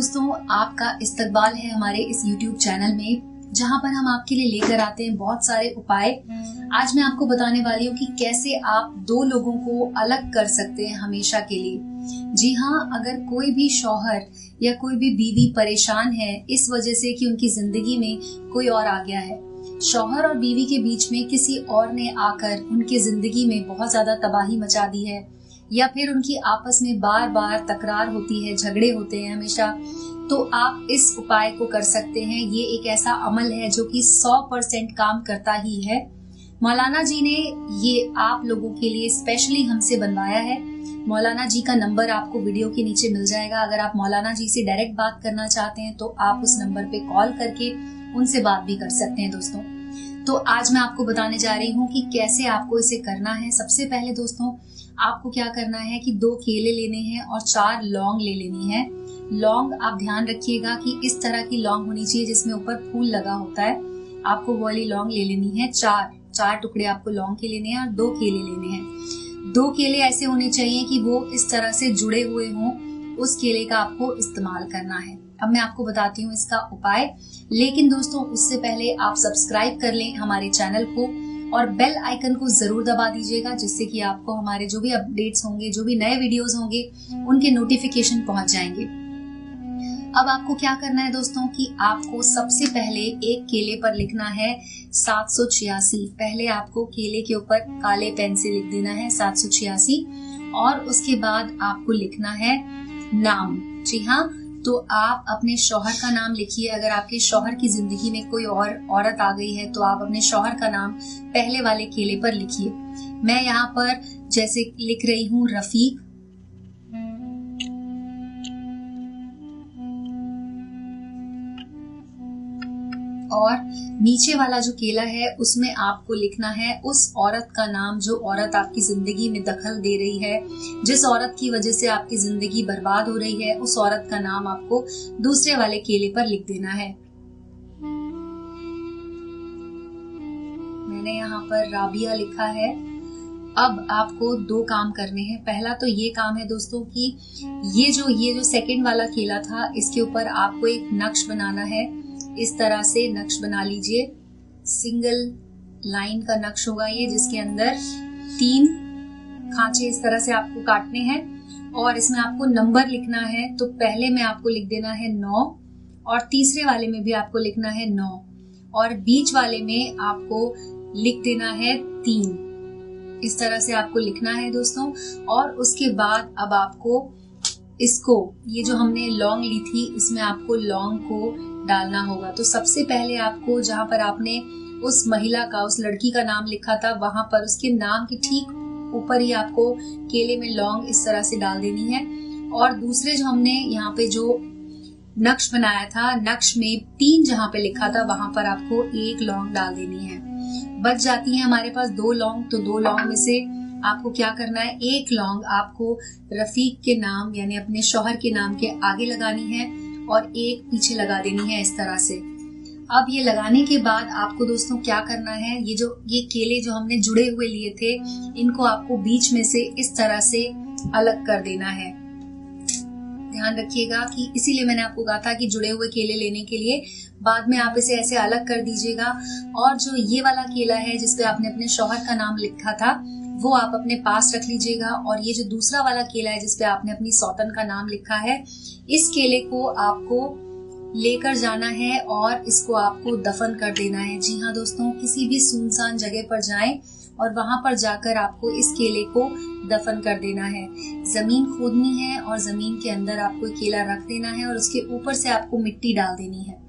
दोस्तों, आपका इस्तकबाल है हमारे इस YouTube चैनल में, जहां पर हम आपके लिए लेकर आते हैं बहुत सारे उपाय। आज मैं आपको बताने वाली हूँ कि कैसे आप दो लोगों को अलग कर सकते हैं हमेशा के लिए। जी हाँ, अगर कोई भी शौहर या कोई भी बीवी परेशान है इस वजह से कि उनकी जिंदगी में कोई और आ गया है, शौहर और बीवी के बीच में किसी और ने आकर उनकी जिंदगी में बहुत ज्यादा तबाही मचा दी है, या फिर उनकी आपस में बार बार तकरार होती है, झगड़े होते हैं हमेशा, तो आप इस उपाय को कर सकते हैं। ये एक ऐसा अमल है जो कि 100% काम करता ही है। मौलाना जी ने ये आप लोगों के लिए स्पेशली हमसे बनवाया है। मौलाना जी का नंबर आपको वीडियो के नीचे मिल जाएगा। अगर आप मौलाना जी से डायरेक्ट बात करना चाहते हैं तो आप उस नंबर पे कॉल करके उनसे बात भी कर सकते हैं दोस्तों। तो आज मैं आपको बताने जा रही हूँ कि कैसे आपको इसे करना है। सबसे पहले दोस्तों, आपको क्या करना है कि 2 केले लेने हैं और 4 लौंग ले लेनी है। लौंग आप ध्यान रखिएगा कि इस तरह की लौंग होनी चाहिए जिसमें ऊपर फूल लगा होता है। आपको वो वाली लौंग ले लेनी है। 4 टुकड़े आपको लौंग के लेने हैं और 2 केले लेने हैं। 2 केले ऐसे होने चाहिए कि वो इस तरह से जुड़े हुए हों, उस केले का आपको इस्तेमाल करना है। अब मैं आपको बताती हूँ इसका उपाय, लेकिन दोस्तों उससे पहले आप सब्सक्राइब कर लें हमारे चैनल को और बेल आइकन को जरूर दबा दीजिएगा, जिससे कि आपको हमारे जो भी अपडेट्स होंगे, जो भी नए वीडियोस होंगे, उनके नोटिफिकेशन पहुंच जाएंगे। अब आपको क्या करना है दोस्तों कि आपको सबसे पहले एक केले पर लिखना है 786। पहले आपको केले के ऊपर काले पेन से लिख देना है 786 और उसके बाद आपको लिखना है नाम। जी हाँ, तो आप अपने शौहर का नाम लिखिए। अगर आपके शौहर की जिंदगी में कोई और औरत आ गई है तो आप अपने शौहर का नाम पहले वाले केले पर लिखिए। मैं यहाँ पर जैसे लिख रही हूँ रफीक, और नीचे वाला जो केला है उसमें आपको लिखना है उस औरत का नाम जो औरत आपकी जिंदगी में दखल दे रही है, जिस औरत की वजह से आपकी जिंदगी बर्बाद हो रही है, उस औरत का नाम आपको दूसरे वाले केले पर लिख देना है। मैंने यहाँ पर राबिया लिखा है। अब आपको 2 काम करने हैं। पहला तो ये काम है दोस्तों कि ये जो सेकंड वाला केला था, इसके ऊपर आपको एक नक्श बनाना है। इस तरह से नक्श बना लीजिए। सिंगल लाइन का नक्श होगा ये, जिसके अंदर 3 खांचे इस तरह से आपको काटने हैं और इसमें आपको नंबर लिखना है। तो पहले में आपको लिख देना है 9 और तीसरे वाले में भी आपको लिखना है 9 और बीच वाले में आपको लिख देना है 3। इस तरह से आपको लिखना है दोस्तों। और उसके बाद अब आपको ये जो हमने लौंग ली थी, इसमें आपको लौंग को डालना होगा। तो सबसे पहले आपको जहां पर आपने उस महिला का, उस लड़की का नाम लिखा था, वहां पर उसके नाम के ठीक ऊपर ही आपको केले में लौंग इस तरह से डाल देनी है। और दूसरे जो हमने यहाँ पे जो नक्श बनाया था, नक्श में 3 जहां पे लिखा था वहां पर आपको 1 लौंग डाल देनी है। बच जाती है हमारे पास 2 लौंग। तो 2 लौंग में से आपको क्या करना है, 1 लौंग आपको रफीक के नाम यानी अपने शौहर के नाम के आगे लगानी है और 1 पीछे लगा देनी है इस तरह से। अब ये लगाने के बाद आपको दोस्तों क्या करना है, ये केले जो हमने जुड़े हुए लिए थे, इनको आपको बीच में से इस तरह से अलग कर देना है। ध्यान रखिएगा कि इसीलिए मैंने आपको कहा था कि जुड़े हुए केले लेने के लिए बाद में आप इसे ऐसे अलग कर दीजिएगा। और जो ये वाला केला है जिसपे आपने अपने शौहर का नाम लिखा था, वो आप अपने पास रख लीजिएगा। और ये जो दूसरा वाला केला है जिसपे आपने अपनी सौतन का नाम लिखा है, इस केले को आपको लेकर जाना है और इसको आपको दफन कर देना है। जी हाँ दोस्तों, किसी भी सुनसान जगह पर जाएं और वहां पर जाकर आपको इस केले को दफन कर देना है। जमीन खोदनी है और जमीन के अंदर आपको केला रख देना है और उसके ऊपर से आपको मिट्टी डाल देनी है।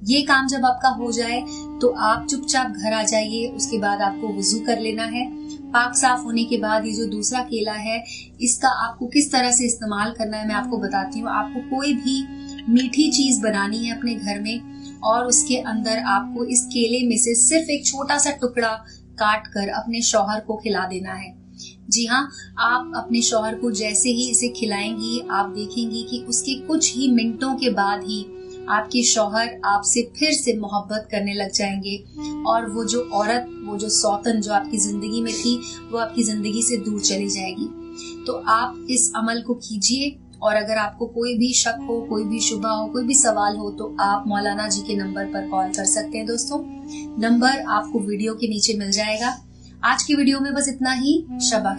ये काम जब आपका हो जाए तो आप चुपचाप घर आ जाइए। उसके बाद आपको वुजू कर लेना है। पाक साफ होने के बाद ये जो दूसरा केला है, इसका आपको किस तरह से इस्तेमाल करना है मैं आपको बताती हूँ। आपको कोई भी मीठी चीज बनानी है अपने घर में और उसके अंदर आपको इस केले में से सिर्फ एक छोटा सा टुकड़ा काट कर अपने शौहर को खिला देना है। जी हाँ, आप अपने शौहर को जैसे ही इसे खिलाएंगी, आप देखेंगी कि उसके कुछ ही मिनटों के बाद ही आपके शौहर आपसे फिर से मोहब्बत करने लग जाएंगे और वो जो औरत, वो जो सौतन जो आपकी जिंदगी में थी, वो आपकी जिंदगी से दूर चली जाएगी। तो आप इस अमल को कीजिए और अगर आपको कोई भी शक हो, कोई भी शुबा हो, कोई भी सवाल हो तो आप मौलाना जी के नंबर पर कॉल कर सकते हैं दोस्तों। नंबर आपको वीडियो के नीचे मिल जाएगा। आज की वीडियो में बस इतना ही। शबा